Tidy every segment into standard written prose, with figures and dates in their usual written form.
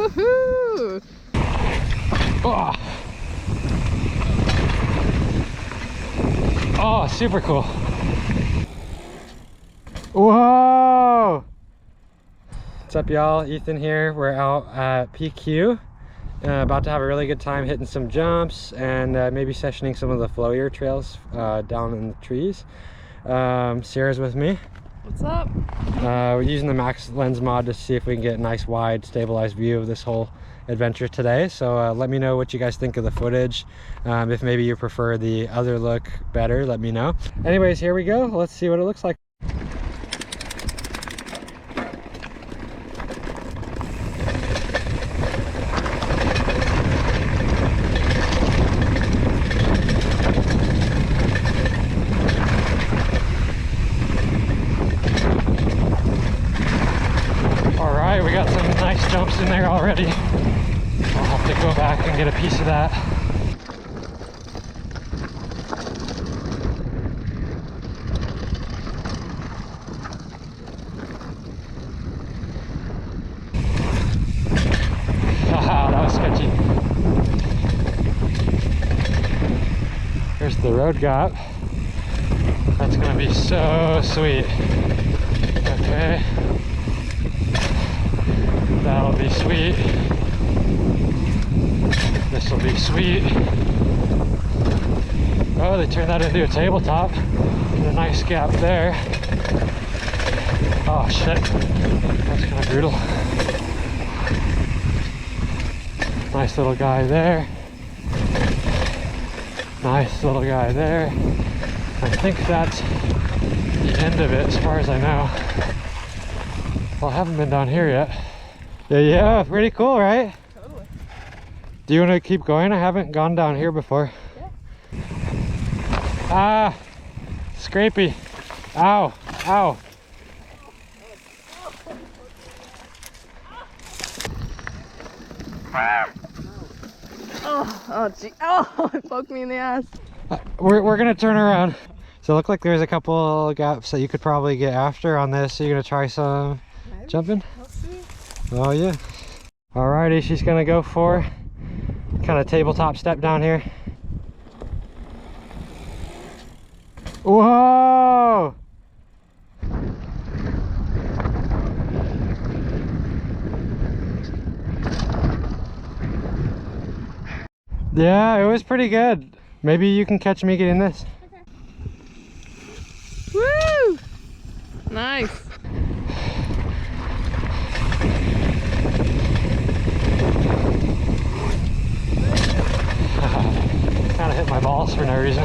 Woohoo! Oh. Oh, super cool. Whoa! What's up, y'all? Ethan here. We're out at PQ. About to have a really good time hitting some jumps and maybe sessioning some of the flowier trails down in the trees. Sarah's with me. What's up? We're using the max lens mod to see if we can get a nice wide stabilized view of this whole adventure today. So let me know what you guys think of the footage. If maybe you prefer the other look better, let me know. Anyways, here we go. Let's see what it looks like. We got some nice jumps in there already. I'll have to go back and get a piece of that. Haha, that was sketchy. Here's the road gap. That's gonna be so sweet. Okay. That'll be sweet. This will be sweet. Oh, they turned that into a tabletop. And a nice gap there. Oh shit. That's kind of brutal. Nice little guy there. Nice little guy there. I think that's the end of it as far as I know. Well, I haven't been down here yet. Yeah, pretty cool, right? Totally. Do you want to keep going? I haven't gone down here before. Yeah. Ah, scrapey. Ow, ow. Oh, gee. Oh, it poked me in the ass. We're gonna turn around. So it looked like there's a couple gaps that you could probably get after on this. So you're gonna try some jumping? Oh yeah. Alrighty, she's gonna go for kind of tabletop step down here. Whoa! Yeah, it was pretty good. Maybe you can catch me getting this. Okay. Woo! Nice. Kind of hit my balls for no reason.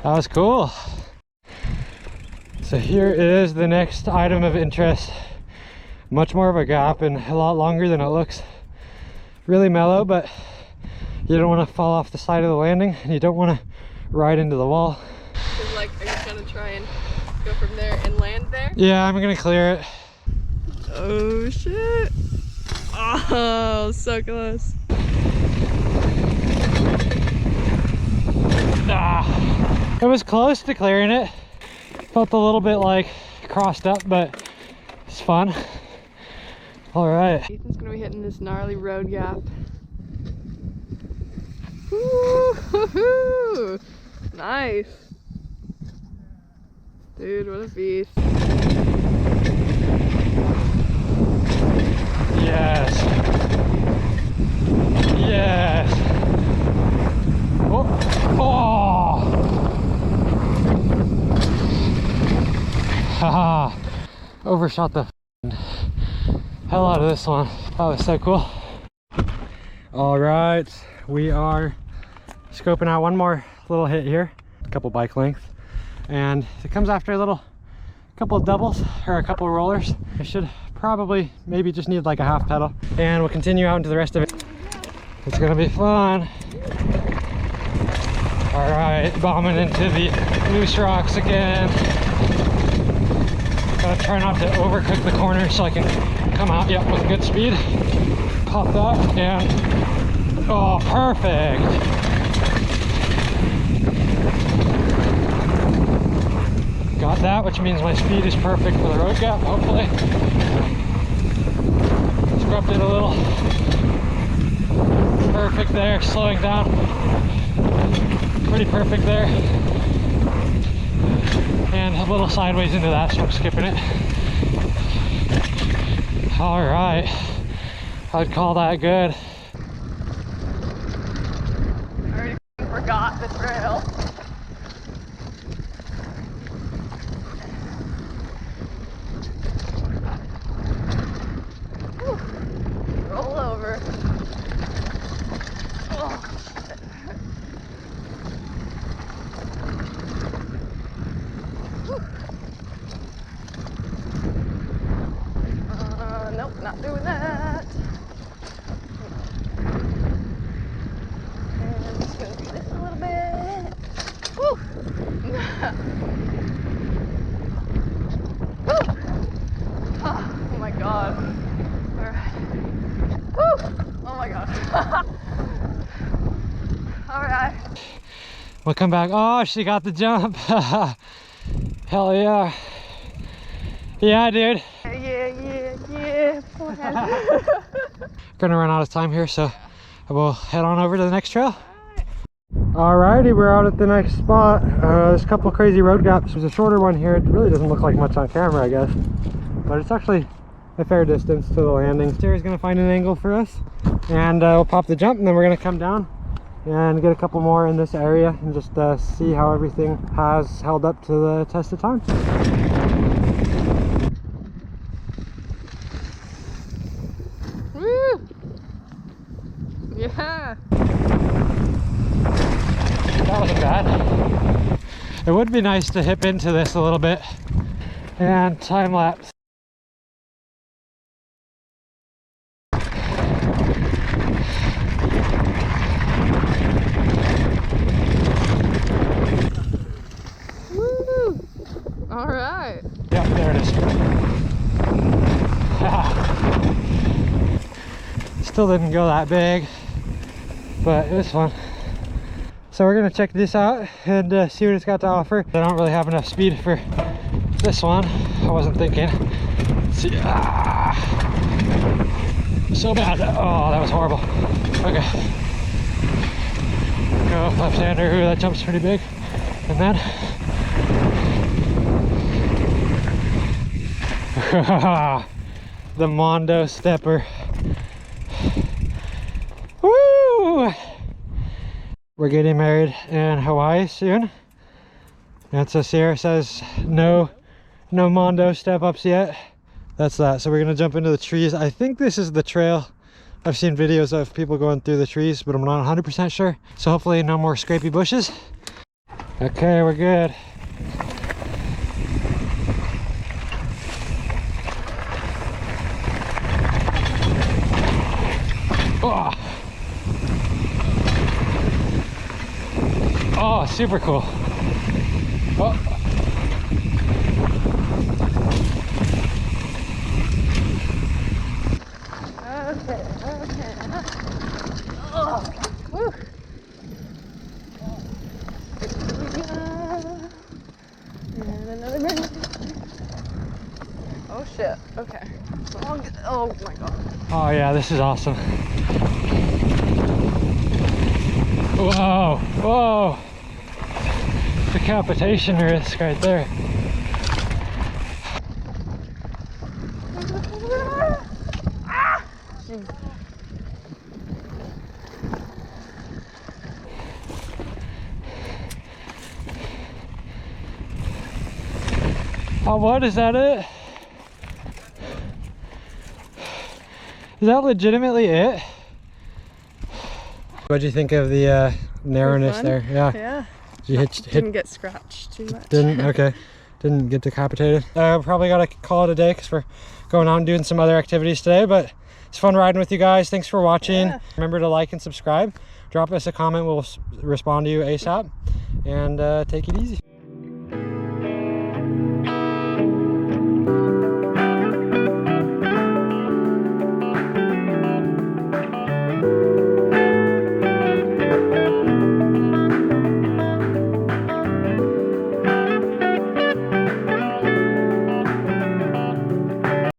That was cool. So here is the next item of interest. Much more of a gap and a lot longer than it looks. Really mellow, but you don't want to fall off the side of the landing and you don't want to ride into the wall. So like, are you gonna try and go from there and land there? Yeah, I'm gonna clear it. Oh shit. Oh, so close. Ah, it was close to clearing it. Felt a little bit like crossed up, but it's fun. All right. Ethan's gonna be hitting this gnarly road gap. Woo-hoo-hoo! Nice. Dude, what a beast. Yes. Yes. Oh. Oh. Haha. Overshot the hell out of this one. That was so cool. All right, we are scoping out one more little hit here, a couple bike lengths, and it comes after a couple of doubles or a couple of rollers. I should probably maybe just need like a half pedal, and we'll continue out into the rest of it. It's gonna be fun. All right, bombing into the loose rocks again. Gotta try not to overcook the corner so I can come out, yep, with good speed. Pop that, and oh, perfect. Got that, which means my speed is perfect for the road gap, hopefully. dropped it a little. Perfect there, slowing down. Pretty perfect there. And a little sideways into that, so I'm skipping it. All right, I'd call that good. I already forgot the trail. Whew. Roll over. Oh. Nope, not doing that. And just gonna do this a little bit. Woo! Woo! Oh my god. Alright. Woo! Oh my god. Alright. We'll come back. Oh, she got the jump. Hell yeah. Yeah, dude. Yeah. Gonna run out of time here, so we'll head on over to the next trail. Alrighty, we're out at the next spot. There's a couple crazy road gaps. There's a shorter one here. It really doesn't look like much on camera, I guess, but it's actually a fair distance to the landing. Sarah's gonna find an angle for us, and we'll pop the jump, and then we're gonna come down and get a couple more in this area and just see how everything has held up to the test of time. Woo! Yeah. That wasn't bad. It would be nice to hip into this a little bit and time lapse. Woo! All right. Yep, there it is. Still didn't go that big, but it was fun. So we're gonna check this out and see what it's got to offer. I don't really have enough speed for this one. I wasn't thinking. Let's see. So bad. Oh, that was horrible. Okay. Go left-hander. Ooh, that jump's pretty big. And then the Mondo stepper. Woo! We're getting married in Hawaii soon. And so Sierra says no Mondo step ups yet. That's that. So we're gonna jump into the trees. I think this is the trail. I've seen videos of people going through the trees, but I'm not 100% sure. So hopefully no more scrapey bushes. Okay, we're good. Oh, oh, super cool. Oh. Okay. Oh, woo. And another minute. Oh shit. Okay. Oh my god. Oh yeah, this is awesome. Whoa, whoa. Decapitation risk right there. Oh, what? Is that it? Is that legitimately it? What'd you think of the narrowness there? Yeah. Did you Didn't get scratched too much. Didn't? Okay. Didn't get decapitated. Probably gotta call it a day because we're going out and doing some other activities today, but it's fun riding with you guys. Thanks for watching. Yeah. Remember to like and subscribe. Drop us a comment. We'll respond to you ASAP. And take it easy.